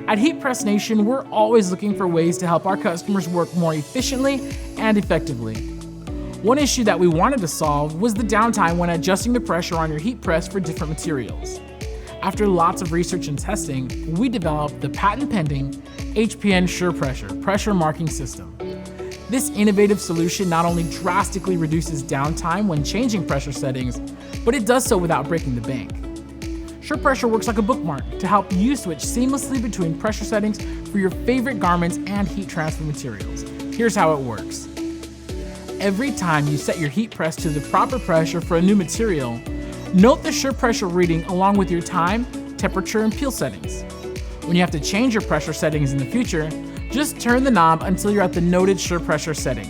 At Heat Press Nation, we're always looking for ways to help our customers work more efficiently and effectively. One issue that we wanted to solve was the downtime when adjusting the pressure on your heat press for different materials. After lots of research and testing, we developed the patent-pending HPN SurePressure pressure marking system. This innovative solution not only drastically reduces downtime when changing pressure settings, but it does so without breaking the bank. SurePressure works like a bookmark to help you switch seamlessly between pressure settings for your favorite garments and heat transfer materials. Here's how it works. Every time you set your heat press to the proper pressure for a new material, note the SurePressure reading along with your time, temperature, and peel settings. When you have to change your pressure settings in the future, just turn the knob until you're at the noted SurePressure setting.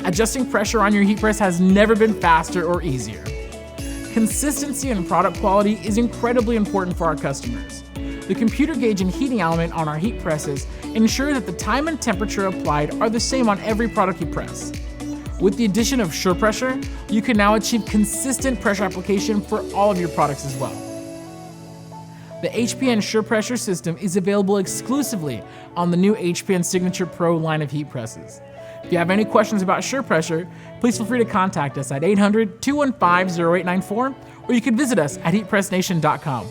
Adjusting pressure on your heat press has never been faster or easier. Consistency and product quality is incredibly important for our customers. The computer gauge and heating element on our heat presses ensure that the time and temperature applied are the same on every product you press. With the addition of SurePressure, you can now achieve consistent pressure application for all of your products as well. The HPN SurePressure system is available exclusively on the new HPN Signature Pro line of heat presses. If you have any questions about SurePressure, please feel free to contact us at 800-215-0894, or you can visit us at heatpressnation.com.